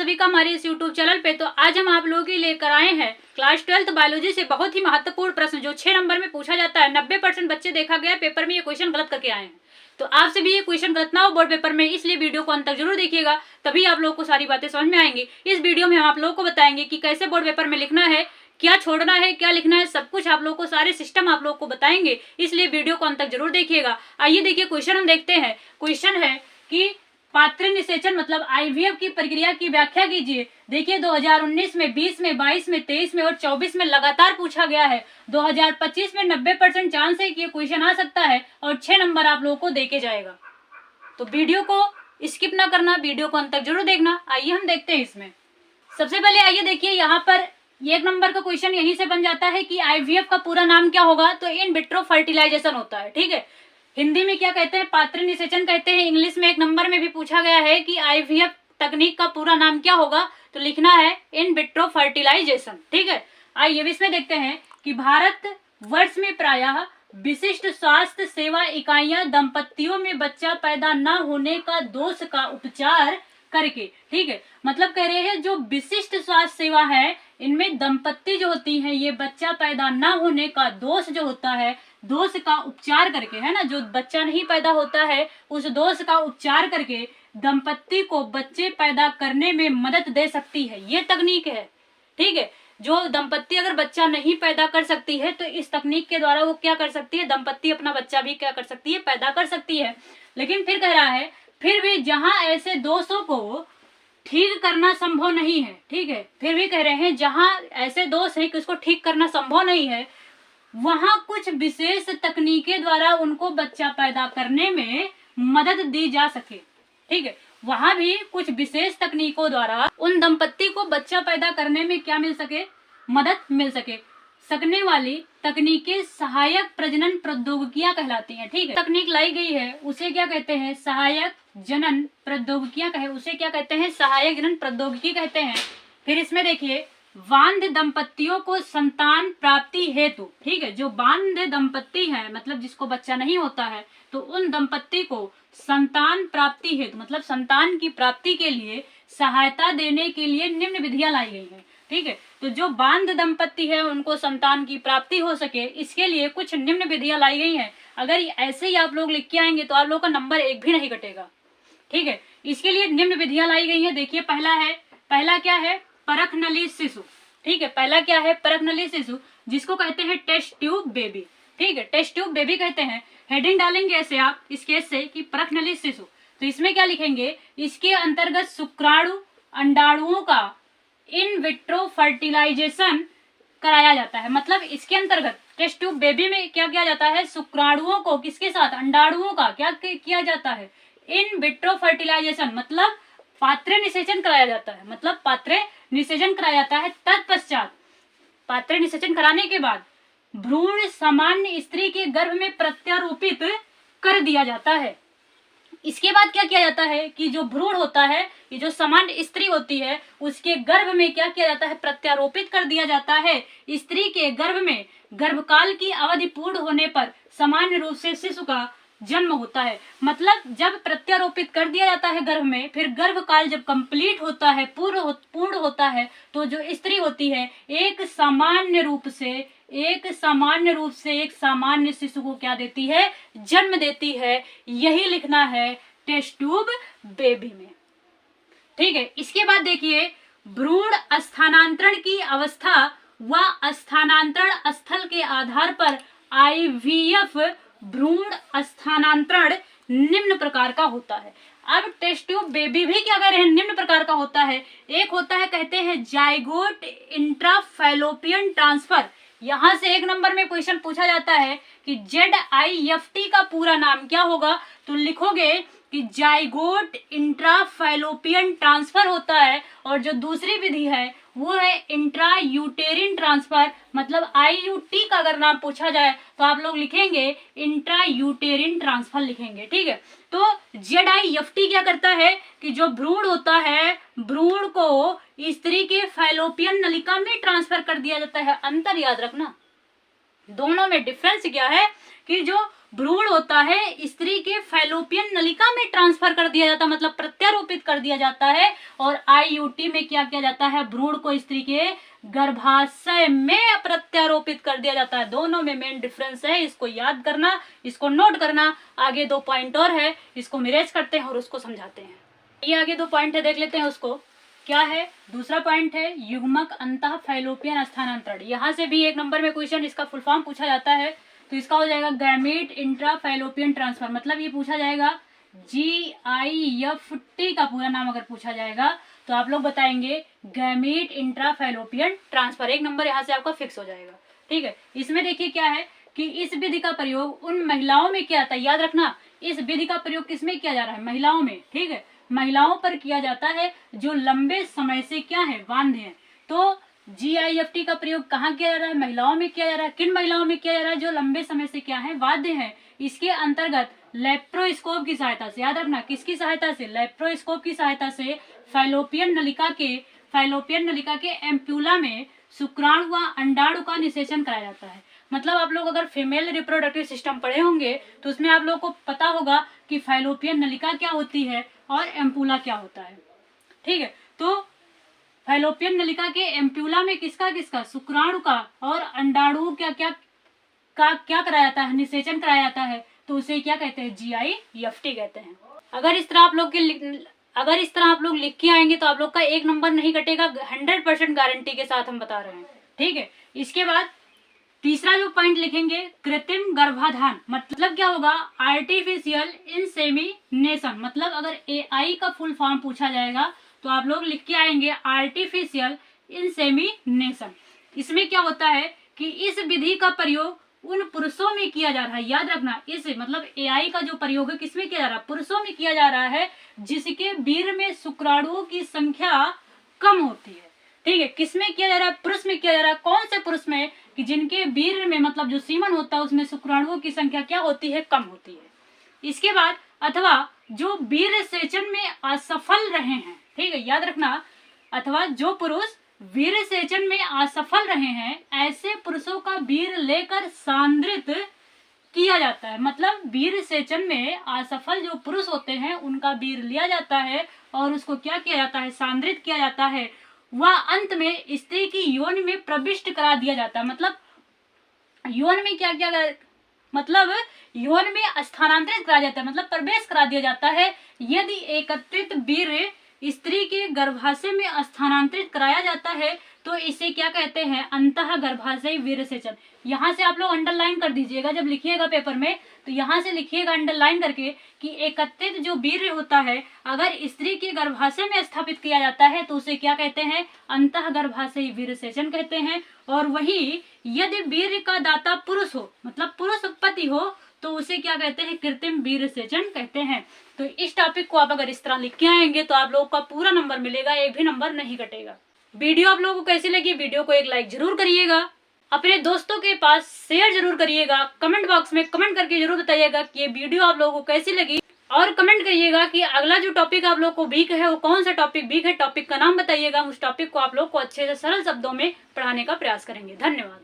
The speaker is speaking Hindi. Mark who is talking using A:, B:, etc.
A: सभी का हमारे इस YouTube चैनल पे। तो आज हम आप लोगों के लिए लेकर आए हैं क्लास 12th बायोलॉजी से बहुत ही महत्वपूर्ण प्रश्न जो 6 नंबर में पूछा जाता है। 90% बच्चे देखा गया पेपर में ये क्वेश्चन गलत करके आए हैं। तो आपसे भी ये क्वेश्चन गलत ना हो बोर्ड पेपर में, इसलिए वीडियो को अंत तक जरूर देखिएगा, तभी आप लोगों को सारी बातें समझ में आएंगी। इस वीडियो में हम आप लोगों को बताएंगे कि कैसे बोर्ड पेपर में लिखना है, क्या छोड़ना है, क्या लिखना है, सब कुछ आप लोगों को, सारे सिस्टम आप लोगों को बताएंगे, इसलिए वीडियो को अंत तक जरूर देखिएगा। आइए देखिए क्वेश्चन हम देखते हैं। क्वेश्चन है कि पात्र निषेचन मतलब आईवीएफ की प्रक्रिया की व्याख्या कीजिए। देखिए 2019 में, 20 में, 22 में, 23 में और 24 में लगातार पूछा गया है। 2025 में 90% चांस है कि ये क्वेश्चन आ सकता है और 6 नंबर आप लोगों को देके जाएगा। तो वीडियो को स्किप ना करना, वीडियो को अंत तक जरूर देखना। आइए हम देखते हैं इसमें। सबसे पहले आइए देखिए, यहाँ पर 1 नंबर का क्वेश्चन यहीं से बन जाता है कि आईवीएफ का पूरा नाम क्या होगा। तो इन विट्रो फर्टिलाइजेशन होता है, ठीक है। हिंदी में क्या कहते हैं, पात्र निषेचन कहते हैं। इंग्लिश में 1 नंबर में भी पूछा गया है कि आईवीएफ तकनीक का पूरा नाम क्या होगा, तो लिखना है इन विट्रो फर्टिलाइजेशन, ठीक है। आइए इसमें देखते हैं कि भारत वर्ष में प्रायः विशिष्ट स्वास्थ्य सेवा इकाइयां दंपतियों में बच्चा पैदा न होने का दोष का उपचार करके, ठीक है। मतलब कह रहे हैं जो विशिष्ट स्वास्थ्य सेवा है इनमें दंपत्ति जो होती है ये बच्चा पैदा न होने का दोष जो होता है, दोष का उपचार करके, है ना, जो बच्चा नहीं पैदा होता है उस दोष का उपचार करके दंपत्ति को बच्चे पैदा करने में मदद दे सकती है, ये तकनीक है, ठीक है। जो दंपत्ति अगर बच्चा नहीं पैदा कर सकती है तो इस तकनीक के द्वारा वो क्या कर सकती है, दंपत्ति अपना बच्चा भी क्या कर सकती है, पैदा कर सकती है। लेकिन फिर कह रहा है फिर भी जहां ऐसे दोषों को ठीक करना संभव नहीं है, ठीक है, फिर भी कह रहे हैं जहां ऐसे दोष है कि उसको ठीक करना संभव नहीं है वहां कुछ विशेष तकनीकें द्वारा उनको बच्चा पैदा करने में मदद दी जा सके, ठीक है। वहां भी कुछ विशेष तकनीकों द्वारा उन दंपत्ति को बच्चा पैदा करने में क्या मिल सके, मदद मिल सके। सकने वाली तकनीकें सहायक प्रजनन प्रौद्योगिकियां कहलाती हैं, ठीक है। तकनीक लाई गई है उसे क्या कहते हैं, सहायक जनन प्रौद्योगिकियां कहे, उसे क्या कहते हैं, सहायक जनन प्रौद्योगिकी कहते हैं। फिर इसमें देखिए बांध दंपत्तियों को संतान प्राप्ति हेतु, ठीक है, जो बांध दंपत्ति है मतलब जिसको बच्चा नहीं होता है तो उन दंपत्ति को संतान प्राप्ति हेतु मतलब संतान की प्राप्ति के लिए सहायता देने के लिए निम्न विधियां लाई गई हैं, ठीक है। तो जो बांध दंपत्ति है उनको संतान की प्राप्ति हो सके इसके लिए कुछ निम्न विधियां लाई गई हैं। अगर ऐसे ही आप लोग लिख के आएंगे तो आप लोग का नंबर 1 भी नहीं कटेगा, ठीक है। इसके लिए निम्न विधियां लाई गई है। देखिए पहला क्या है, परख नली शिशु, ठीक है। पहला क्या है, परख नली शिशु, जिसको कहते हैं टेस्ट ट्यूब बेबी, ठीक है, टेस्ट ट्यूब बेबी कहते हैं। हेडिंग डालेंगे ऐसे आप इसके से कि परख नली शिशु, तो इसमें क्या लिखेंगे, इसके अंतर्गत शुक्राणु अंडाणुओं का इन विट्रो फर्टिलाइजेशन कराया जाता है। मतलब इसके अंतर्गत टेस्ट ट्यूब बेबी में क्या किया जाता है, शुक्राणुओं को किसके साथ, अंडाणुओं का क्या किया जाता है, इन विट्रो फर्टिलाइजेशन मतलब पात्र निषेचन कराया जाता है, मतलब पात्र निषेचन कराया जाता है। तत्पश्चात पात्र निषेचन कराने के बाद भ्रूण सामान्य स्त्री के गर्भ में प्रत्यारोपित कर दिया जाता है। इसके बाद क्या किया जाता है कि जो भ्रूण होता है, ये जो सामान्य स्त्री होती है उसके गर्भ में क्या किया जाता है, प्रत्यारोपित कर दिया जाता है। स्त्री के गर्भ में गर्भकाल की अवधि पूर्ण होने पर सामान्य रूप से शिशु का जन्म होता है। मतलब जब प्रत्यारोपित कर दिया जाता है गर्भ में, फिर गर्भकाल जब कंप्लीट होता है, पूर्ण होता है, तो जो स्त्री होती है एक सामान्य रूप से एक सामान्य शिशु को क्या देती है, जन्म देती है। यही लिखना है टेस्ट ट्यूब बेबी में, ठीक है। इसके बाद देखिए भ्रूण स्थानांतरण की अवस्था व स्थानांतरण स्थल के आधार पर आईवीएफ भ्रूण स्थानांतरण निम्न प्रकार का होता है। अब टेस्ट ट्यूब बेबी भी क्या कह रहे हैं, निम्न प्रकार का होता है। एक होता है कहते हैं जाइगोट इंट्राफैलोपियन ट्रांसफर। यहां से 1 नंबर में क्वेश्चन पूछा जाता है कि ZIFT का पूरा नाम क्या होगा, तो लिखोगे कि जाइगोट इंट्राफैलोपियन ट्रांसफर होता है। और जो दूसरी विधि है वो है इंट्रा यूटेरिन ट्रांसफर, मतलब IUT का अगर नाम पूछा जाए तो आप लोग लिखेंगे इंट्रा यूटेरिन ट्रांसफर लिखेंगे, ठीक है। तो ZIFT क्या करता है कि जो भ्रूण होता है, भ्रूण को स्त्री के फैलोपियन नलिका में ट्रांसफर कर दिया जाता है। अंतर याद रखना, दोनों में डिफरेंस क्या है कि जो भ्रूण होता है स्त्री के फैलोपियन नलिका में ट्रांसफर कर दिया जाता है, मतलब प्रत्यारोपित कर दिया जाता है, और आईयूटी में क्या किया जाता है, भ्रूण को स्त्री के गर्भाशय में प्रत्यारोपित कर दिया जाता है। दोनों में मेन डिफरेंस है, इसको याद करना, इसको नोट करना। आगे 2 पॉइंट और है, इसको मिरेज करते हैं और उसको समझाते हैं। ये आगे 2 पॉइंट है, देख लेते हैं उसको क्या है। दूसरा पॉइंट है युग्मक अंतः फैलोपियन स्थानांतरण। यहाँ से भी 1 नंबर में क्वेश्चन इसका फुल फॉर्म पूछा जाता है, तो इसका हो जाएगा गैमीट इंट्रा फैलोपियन ट्रांसफर। मतलब ये पूछा जाएगा GIFT का पूरा नाम अगर पूछा जाएगा तो आप लोग बताएंगे gamete intra fallopian transfer. 1 number यहाँ से आपका फिक्स हो जाएगा। ठीक है, इसमें देखिए क्या है कि इस विधि का प्रयोग उन महिलाओं में किया जाता है। याद रखना, इस विधि का प्रयोग किसमें किया जा रहा है, महिलाओं में। ठीक है, महिलाओं पर किया जाता है जो लंबे समय से क्या है, बांधे हैं। तो GIFT का प्रयोग कहाँ किया जा रहा है, महिलाओं में किया जा रहा है। किन महिलाओं में किया जा रहा है, जो लंबे समय से क्या है, बाध्य है। इसके अंतर्गत लेप्रोस्कोप की सहायता से, याद रखना किसकी सहायता से, लेप्रोस्कोप की सहायता से फैलोपियन नलिका के एम्प्यूला में शुक्राणु व अंडाणु का निषेचन कराया जाता है। मतलब आप लोग अगर फीमेल रिप्रोडक्टिव सिस्टम पढ़े होंगे तो उसमें आप लोग को पता होगा कि फैलोपियन नलिका क्या होती है और एम्प्यूला क्या होता है। ठीक है, तो फैलोपियन नलिका के एम्प्यूला में किसका शुक्राणु का और अंडाणु क्या कराया जाता है, निषेचन कराया जाता है। तो उसे क्या कहते हैं, GIFT कहते हैं। अगर इस तरह आप लोग लिख के आएंगे तो आप लोग का 1 नंबर नहीं कटेगा, 100% गारंटी के साथ हम बता रहे हैं। ठीक है, इसके बाद तीसरा जो पॉइंट लिखेंगे कृत्रिम गर्भाधान। मतलब क्या होगा, आर्टिफिशियल इंसेमिनेशन। मतलब अगर AI का फुल फॉर्म पूछा जाएगा तो आप लोग लिख के आएंगे आर्टिफिशियल इंसेमिनेशन। इसमें क्या होता है कि इस विधि का प्रयोग उन पुरुषों में किया जा रहा है। याद रखना, इस मतलब AI का जो प्रयोग है किसमें किया जा रहा है, पुरुषों में किया जा रहा है जिसके वीर्य में शुक्राणुओं की संख्या कम होती है। ठीक है, किसमें किया जा रहा है, पुरुष में किया जा रहा है। कौन से पुरुष में, कि जिनके वीर्य में मतलब जो सीमन होता है उसमें शुक्राणुओं की संख्या क्या होती है, कम होती है। इसके बाद अथवा जो वीर्य सेचन में असफल रहे हैं। ठीक है, याद रखना, अथवा जो पुरुष वीर्य सेचन में असफल रहे हैं ऐसे पुरुषों का वीर्य लेकर सांद्रित किया जाता है। मतलब वीर्य सेचन में असफल जो पुरुष होते हैं उनका वीर्य लिया जाता है और उसको क्या किया जाता है, सांद्रित किया जाता है। वह अंत में स्त्री की योनि में प्रविष्ट करा दिया जाता है। मतलब यौन में क्या क्या, मतलब यौन में स्थानांतरित करा जाता है, मतलब प्रवेश करा दिया जाता है। यदि एकत्रित वीर्य स्त्री के गर्भाशय में स्थानांतरित कराया जाता है तो इसे क्या कहते हैं, अंतः गर्भाशय वीर्य सेचन। यहाँ से आप लोग अंडरलाइन कर दीजिएगा जब लिखिएगा पेपर में, तो यहाँ से लिखिएगा अंडरलाइन करके कि एकत्रित जो वीर्य होता है अगर स्त्री के गर्भाशय में स्थापित किया जाता है तो उसे क्या कहते हैं, अंतः गर्भाशय वीर्य सेचन कहते हैं। और वही यदि वीर्य का दाता पुरुष हो, मतलब पुरुष उत्पत्ति हो, तो उसे क्या कहते हैं, कृत्रिम वीर्य सेचन कहते हैं। तो इस टॉपिक को आप अगर इस तरह लिख के आएंगे तो आप लोगों का पूरा नंबर मिलेगा, एक भी नंबर नहीं कटेगा। वीडियो आप लोगों को कैसी लगी, वीडियो को एक लाइक जरूर करिएगा, अपने दोस्तों के पास शेयर जरूर करिएगा, कमेंट बॉक्स में कमेंट करके जरूर बताइएगा कि ये वीडियो आप लोगों को कैसी लगी, और कमेंट करिएगा कि अगला जो टॉपिक आप लोग को वीक है वो कौन सा टॉपिक वीक है, टॉपिक का नाम बताइएगा। उस टॉपिक को आप लोग को अच्छे से सरल शब्दों में पढ़ाने का प्रयास करेंगे। धन्यवाद।